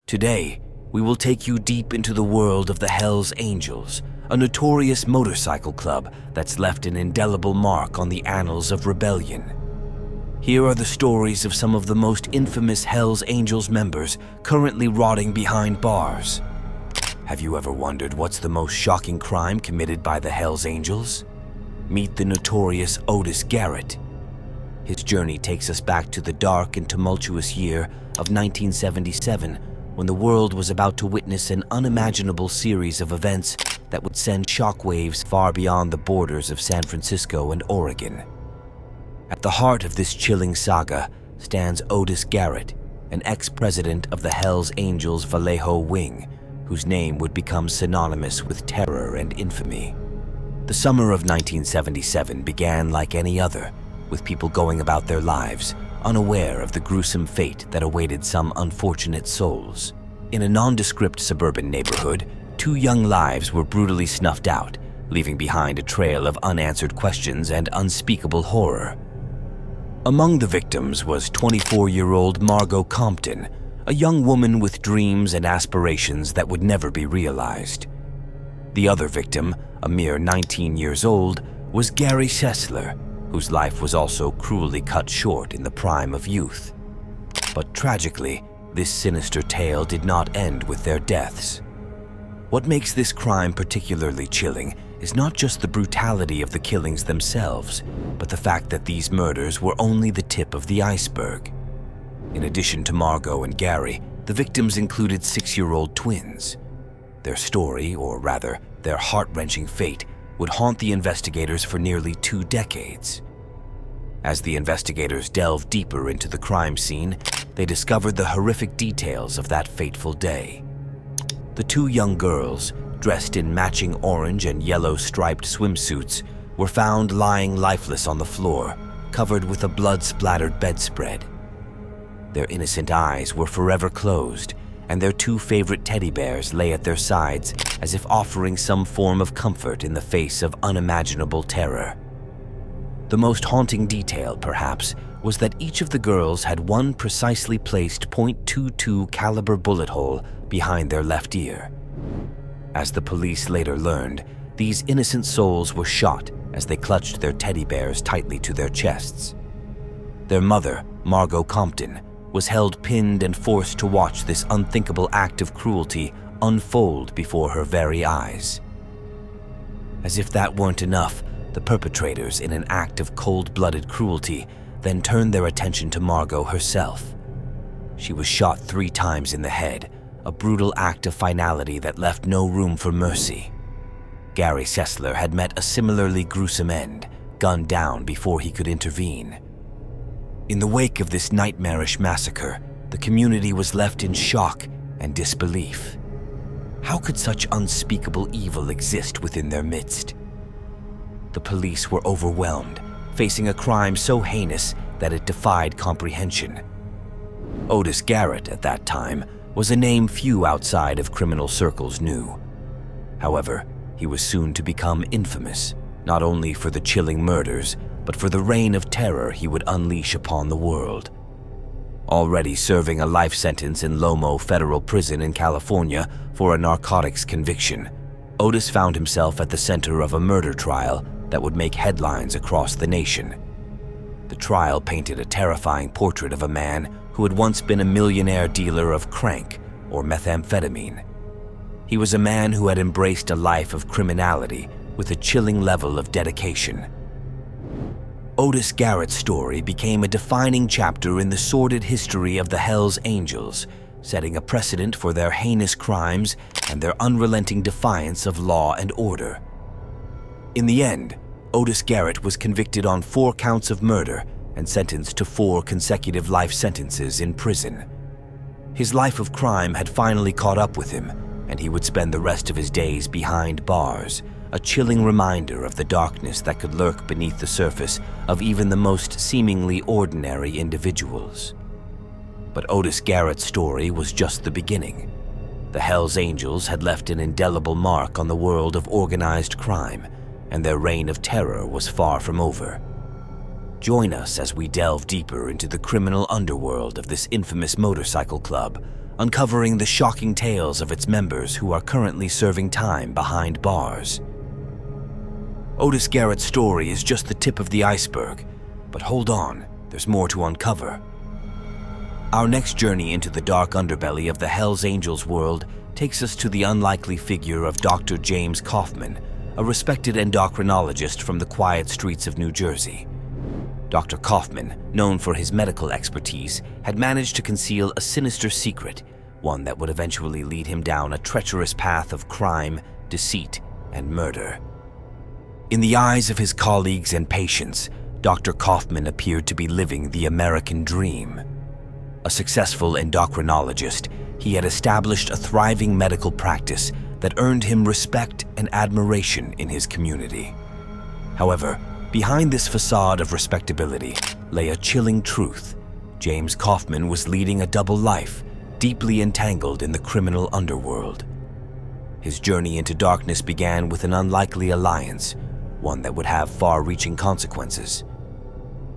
Today, we will take you deep into the world of the Hells Angels, a notorious motorcycle club that's left an indelible mark on the annals of rebellion. Here are the stories of some of the most infamous Hells Angels members currently rotting behind bars. Have you ever wondered what's the most shocking crime committed by the Hells Angels? Meet the notorious Otis Garrett. His journey takes us back to the dark and tumultuous year of 1977, when the world was about to witness an unimaginable series of events that would send shockwaves far beyond the borders of San Francisco and Oregon. At the heart of this chilling saga stands Otis Garrett, an ex-president of the Hells Angels Vallejo wing, whose name would become synonymous with terror and infamy. The summer of 1977 began like any other, with people going about their lives, unaware of the gruesome fate that awaited some unfortunate souls. In a nondescript suburban neighborhood, 2 young lives were brutally snuffed out, leaving behind a trail of unanswered questions and unspeakable horror. Among the victims was 24-year-old Margot Compton, a young woman with dreams and aspirations that would never be realized. The other victim, a mere 19 years old, was Gary Sessler, whose life was also cruelly cut short in the prime of youth. But tragically, this sinister tale did not end with their deaths. What makes this crime particularly chilling is not just the brutality of the killings themselves, but the fact that these murders were only the tip of the iceberg. In addition to Margot and Gary, the victims included 6-year-old twins. Their story, or rather, their heart-wrenching fate, would haunt the investigators for nearly 2 decades. As the investigators delved deeper into the crime scene, they discovered the horrific details of that fateful day. The 2 young girls, dressed in matching orange and yellow striped swimsuits, were found lying lifeless on the floor, covered with a blood-splattered bedspread. Their innocent eyes were forever closed, and their 2 favorite teddy bears lay at their sides as if offering some form of comfort in the face of unimaginable terror. The most haunting detail, perhaps, was that each of the girls had one precisely placed .22 caliber bullet hole behind their left ear. As the police later learned, these innocent souls were shot as they clutched their teddy bears tightly to their chests. Their mother, Margot Compton, was held pinned and forced to watch this unthinkable act of cruelty unfold before her very eyes. As if that weren't enough, the perpetrators, in an act of cold-blooded cruelty, then turned their attention to Margot herself. She was shot 3 times in the head, a brutal act of finality that left no room for mercy. Gary Sessler had met a similarly gruesome end, gunned down before he could intervene. In the wake of this nightmarish massacre, the community was left in shock and disbelief. How could such unspeakable evil exist within their midst? The police were overwhelmed, facing a crime so heinous that it defied comprehension. Otis Garrett, at that time, was a name few outside of criminal circles knew. However, he was soon to become infamous, not only for the chilling murders, but for the reign of terror he would unleash upon the world. Already serving a life sentence in Lomo Federal Prison in California for a narcotics conviction, Otis found himself at the center of a murder trial that would make headlines across the nation. The trial painted a terrifying portrait of a man who had once been a millionaire dealer of crank, or methamphetamine. He was a man who had embraced a life of criminality with a chilling level of dedication. Otis Garrett's story became a defining chapter in the sordid history of the Hells Angels, setting a precedent for their heinous crimes and their unrelenting defiance of law and order. In the end, Otis Garrett was convicted on 4 counts of murder and sentenced to 4 consecutive life sentences in prison. His life of crime had finally caught up with him, and he would spend the rest of his days behind bars, a chilling reminder of the darkness that could lurk beneath the surface of even the most seemingly ordinary individuals. But Otis Garrett's story was just the beginning. The Hells Angels had left an indelible mark on the world of organized crime, and their reign of terror was far from over. Join us as we delve deeper into the criminal underworld of this infamous motorcycle club, uncovering the shocking tales of its members who are currently serving time behind bars. Otis Garrett's story is just the tip of the iceberg, but hold on, there's more to uncover. Our next journey into the dark underbelly of the Hells Angels world takes us to the unlikely figure of Dr. James Kaufman, a respected endocrinologist from the quiet streets of New Jersey. Dr. Kaufman, known for his medical expertise, had managed to conceal a sinister secret, one that would eventually lead him down a treacherous path of crime, deceit, and murder. In the eyes of his colleagues and patients, Dr. Kaufman appeared to be living the American dream. A successful endocrinologist, he had established a thriving medical practice that earned him respect and admiration in his community. However, behind this facade of respectability lay a chilling truth. James Kaufman was leading a double life, deeply entangled in the criminal underworld. His journey into darkness began with an unlikely alliance, one that would have far-reaching consequences.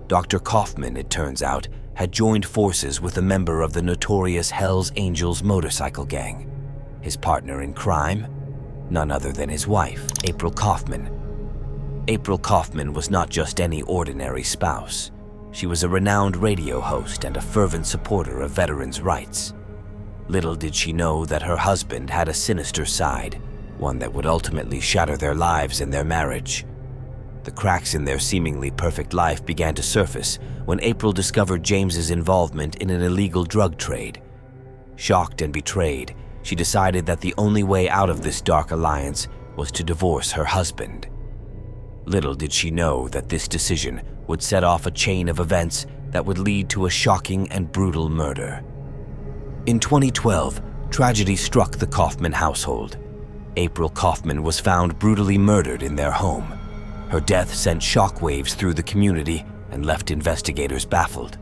Dr. Kaufman, it turns out, had joined forces with a member of the notorious Hells Angels motorcycle gang. His partner in crime? None other than his wife, April Kaufman. April Kaufman was not just any ordinary spouse. She was a renowned radio host and a fervent supporter of veterans' rights. Little did she know that her husband had a sinister side, one that would ultimately shatter their lives and their marriage. The cracks in their seemingly perfect life began to surface when April discovered James's involvement in an illegal drug trade. Shocked and betrayed, she decided that the only way out of this dark alliance was to divorce her husband. Little did she know that this decision would set off a chain of events that would lead to a shocking and brutal murder. In 2012, tragedy struck the Kaufman household. April Kaufman was found brutally murdered in their home. Her death sent shockwaves through the community and left investigators baffled.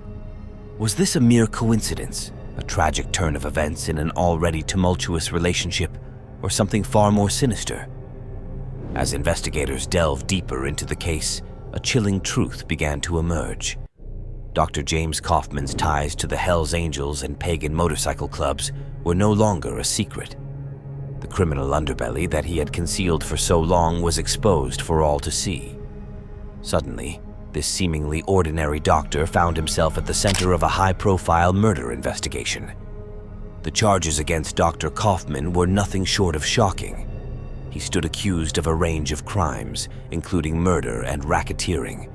Was this a mere coincidence, a tragic turn of events in an already tumultuous relationship, or something far more sinister? As investigators delved deeper into the case, a chilling truth began to emerge. Dr. James Kaufman's ties to the Hells Angels and pagan motorcycle clubs were no longer a secret. The criminal underbelly that he had concealed for so long was exposed for all to see. Suddenly, this seemingly ordinary doctor found himself at the center of a high-profile murder investigation. The charges against Dr. Kaufman were nothing short of shocking. He stood accused of a range of crimes, including murder and racketeering.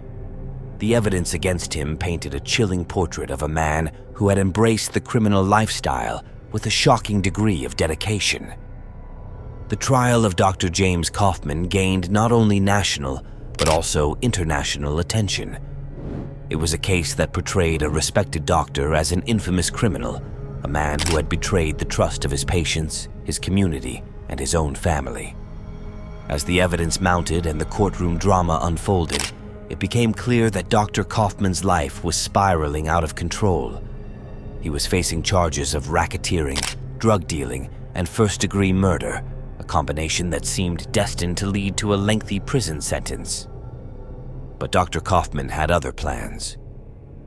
The evidence against him painted a chilling portrait of a man who had embraced the criminal lifestyle with a shocking degree of dedication. The trial of Dr. James Kaufman gained not only national, but also international attention. It was a case that portrayed a respected doctor as an infamous criminal, a man who had betrayed the trust of his patients, his community, and his own family. As the evidence mounted and the courtroom drama unfolded, it became clear that Dr. Kaufman's life was spiraling out of control. He was facing charges of racketeering, drug dealing, and first-degree murder, a combination that seemed destined to lead to a lengthy prison sentence. But Dr. Kaufman had other plans.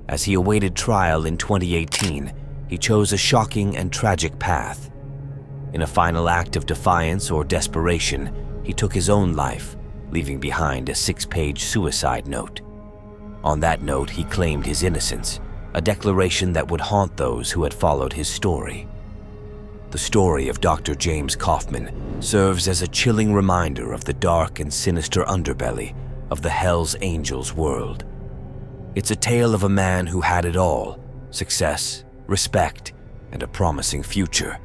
As he awaited trial in 2018, he chose a shocking and tragic path. In a final act of defiance or desperation, he took his own life, leaving behind a 6-page suicide note. On that note, he claimed his innocence, a declaration that would haunt those who had followed his story. The story of Dr. James Kaufman serves as a chilling reminder of the dark and sinister underbelly of the Hells Angels world. It's a tale of a man who had it all: success, respect, and a promising future,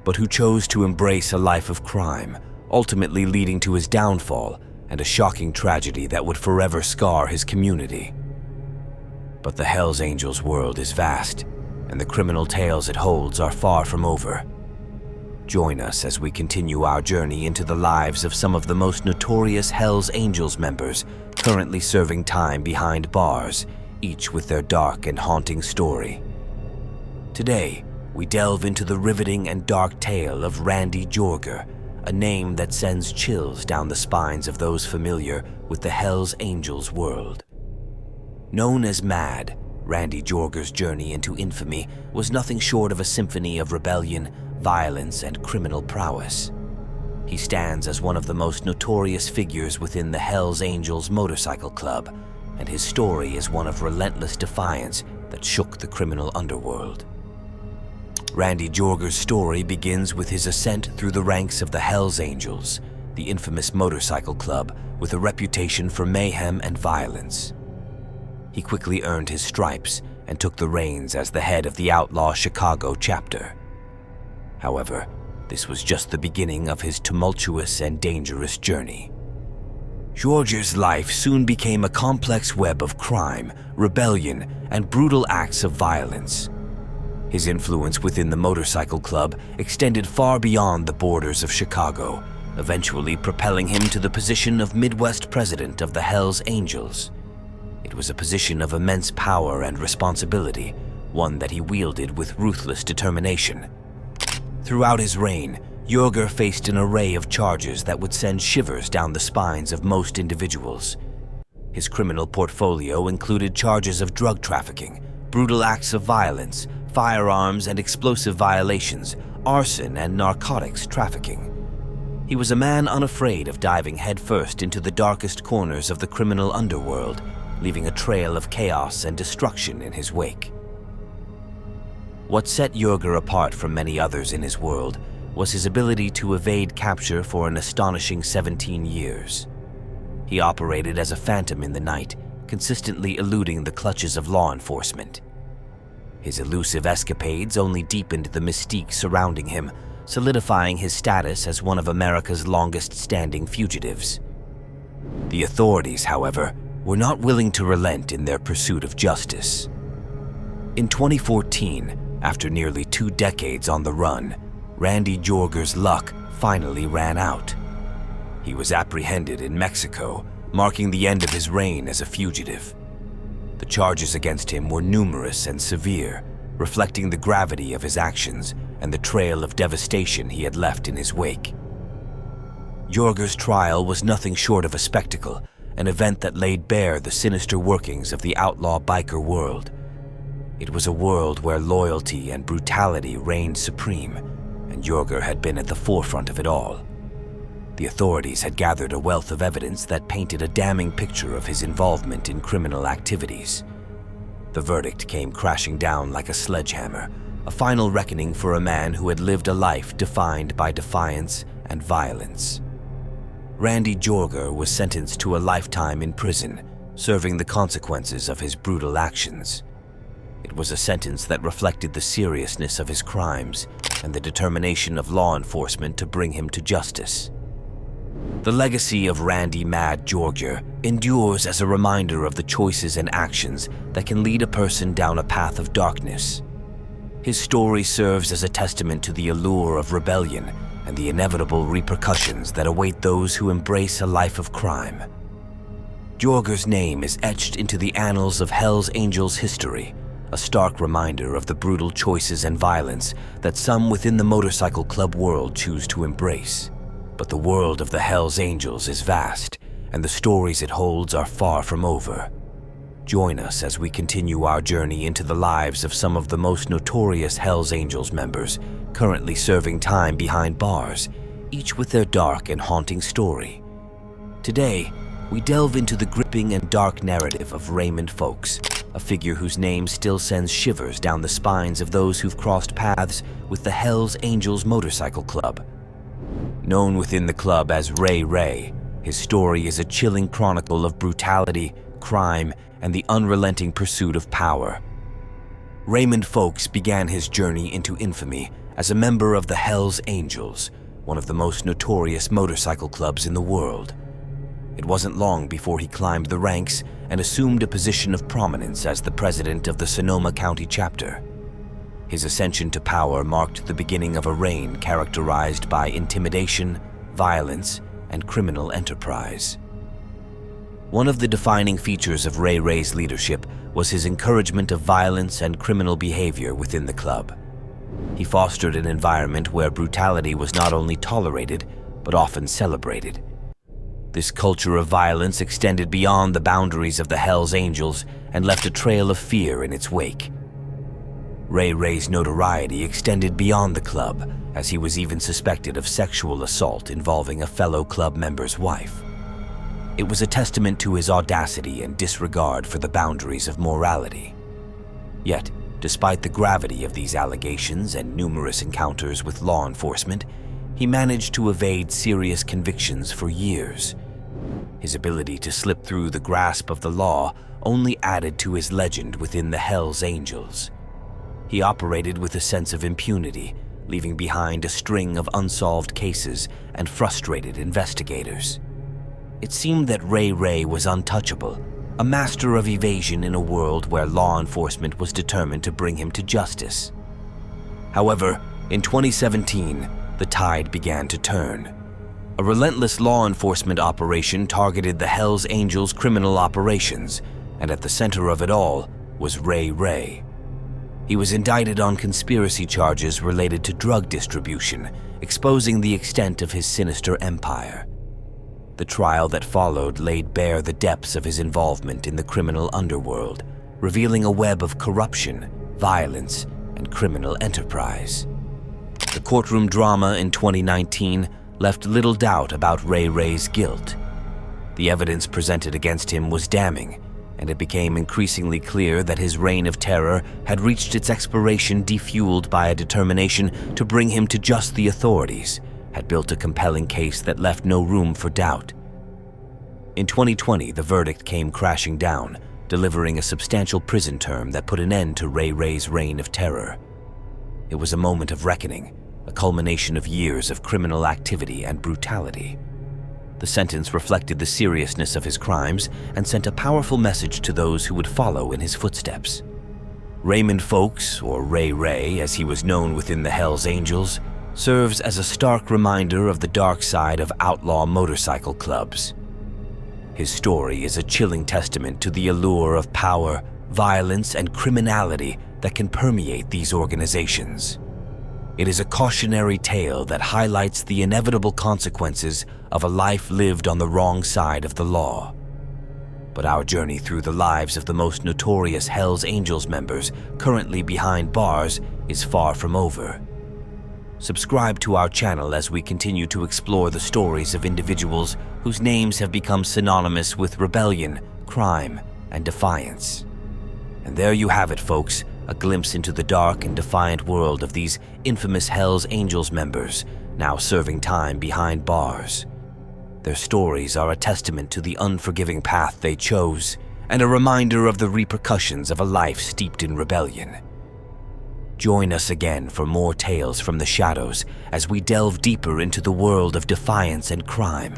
but who chose to embrace a life of crime, ultimately leading to his downfall and a shocking tragedy that would forever scar his community. But the Hells Angels world is vast, and the criminal tales it holds are far from over. Join us as we continue our journey into the lives of some of the most notorious Hells Angels members currently serving time behind bars, each with their dark and haunting story. Today, we delve into the riveting and dark tale of Randy Jorger, a name that sends chills down the spines of those familiar with the Hells Angels world. Known as Mad, Randy Jorger's journey into infamy was nothing short of a symphony of rebellion, violence, and criminal prowess. He stands as one of the most notorious figures within the Hells Angels Motorcycle Club, and his story is one of relentless defiance that shook the criminal underworld. Randy Jorger's story begins with his ascent through the ranks of the Hells Angels, the infamous motorcycle club with a reputation for mayhem and violence. He quickly earned his stripes and took the reins as the head of the Outlaw Chicago chapter. However, this was just the beginning of his tumultuous and dangerous journey. Jorger's life soon became a complex web of crime, rebellion, and brutal acts of violence. His influence within the motorcycle club extended far beyond the borders of Chicago, eventually propelling him to the position of Midwest president of the Hells Angels. It was a position of immense power and responsibility, one that he wielded with ruthless determination. Throughout his reign, Jorger faced an array of charges that would send shivers down the spines of most individuals. His criminal portfolio included charges of drug trafficking, brutal acts of violence, firearms and explosive violations, arson and narcotics trafficking. He was a man unafraid of diving headfirst into the darkest corners of the criminal underworld, leaving a trail of chaos and destruction in his wake. What set Jorger apart from many others in his world was his ability to evade capture for an astonishing 17 years. He operated as a phantom in the night, consistently eluding the clutches of law enforcement. His elusive escapades only deepened the mystique surrounding him, solidifying his status as one of America's longest-standing fugitives. The authorities, however, were not willing to relent in their pursuit of justice. In 2014, after nearly 2 decades on the run, Randy Jorger's luck finally ran out. He was apprehended in Mexico, marking the end of his reign as a fugitive. The charges against him were numerous and severe, reflecting the gravity of his actions and the trail of devastation he had left in his wake. Jorger's trial was nothing short of a spectacle, an event that laid bare the sinister workings of the outlaw biker world. It was a world where loyalty and brutality reigned supreme, and Jorger had been at the forefront of it all. The authorities had gathered a wealth of evidence that painted a damning picture of his involvement in criminal activities. The verdict came crashing down like a sledgehammer, a final reckoning for a man who had lived a life defined by defiance and violence. Randy Jorger was sentenced to a lifetime in prison, serving the consequences of his brutal actions. It was a sentence that reflected the seriousness of his crimes and the determination of law enforcement to bring him to justice. The legacy of Randy "Mad" Jorger endures as a reminder of the choices and actions that can lead a person down a path of darkness. His story serves as a testament to the allure of rebellion and the inevitable repercussions that await those who embrace a life of crime. Jorger's name is etched into the annals of Hells Angels history, a stark reminder of the brutal choices and violence that some within the motorcycle club world choose to embrace. But the world of the Hells Angels is vast, and the stories it holds are far from over. Join us as we continue our journey into the lives of some of the most notorious Hells Angels members, currently serving time behind bars, each with their dark and haunting story. Today, we delve into the gripping and dark narrative of Raymond Folks, a figure whose name still sends shivers down the spines of those who've crossed paths with the Hells Angels Motorcycle Club. Known within the club as Ray Ray, his story is a chilling chronicle of brutality, crime, and the unrelenting pursuit of power. Raymond Folks began his journey into infamy as a member of the Hells Angels, one of the most notorious motorcycle clubs in the world. It wasn't long before he climbed the ranks and assumed a position of prominence as the president of the Sonoma County chapter. His ascension to power marked the beginning of a reign characterized by intimidation, violence, and criminal enterprise. One of the defining features of Ray Ray's leadership was his encouragement of violence and criminal behavior within the club. He fostered an environment where brutality was not only tolerated, but often celebrated. This culture of violence extended beyond the boundaries of the Hells Angels and left a trail of fear in its wake. Ray Ray's notoriety extended beyond the club, as he was even suspected of sexual assault involving a fellow club member's wife. It was a testament to his audacity and disregard for the boundaries of morality. Yet, despite the gravity of these allegations and numerous encounters with law enforcement, he managed to evade serious convictions for years. His ability to slip through the grasp of the law only added to his legend within the Hells Angels. He operated with a sense of impunity, leaving behind a string of unsolved cases and frustrated investigators. It seemed that Ray Ray was untouchable, a master of evasion in a world where law enforcement was determined to bring him to justice. However, in 2017, the tide began to turn. A relentless law enforcement operation targeted the Hells Angels' criminal operations, and at the center of it all was Ray Ray. He was indicted on conspiracy charges related to drug distribution, exposing the extent of his sinister empire. The trial that followed laid bare the depths of his involvement in the criminal underworld, revealing a web of corruption, violence, and criminal enterprise. The courtroom drama in 2019 left little doubt about Ray Ray's guilt. The evidence presented against him was damning, and it became increasingly clear that his reign of terror had reached its expiration, defueled by a determination to bring him to just the authorities, had built a compelling case that left no room for doubt. In 2020, the verdict came crashing down, delivering a substantial prison term that put an end to Ray Ray's reign of terror. It was a moment of reckoning, a culmination of years of criminal activity and brutality. The sentence reflected the seriousness of his crimes and sent a powerful message to those who would follow in his footsteps. Raymond Folks, or Ray Ray as he was known within the Hells Angels, serves as a stark reminder of the dark side of outlaw motorcycle clubs. His story is a chilling testament to the allure of power, violence, and criminality that can permeate these organizations. It is a cautionary tale that highlights the inevitable consequences of a life lived on the wrong side of the law. But our journey through the lives of the most notorious Hells Angels members currently behind bars is far from over. Subscribe to our channel as we continue to explore the stories of individuals whose names have become synonymous with rebellion, crime, and defiance. And there you have it, folks, a glimpse into the dark and defiant world of these infamous Hells Angels members, now serving time behind bars. Their stories are a testament to the unforgiving path they chose, and a reminder of the repercussions of a life steeped in rebellion. Join us again for more tales from the shadows as we delve deeper into the world of defiance and crime.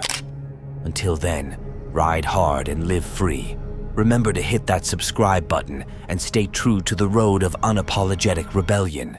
Until then, ride hard and live free. Remember to hit that subscribe button and stay true to the road of unapologetic rebellion.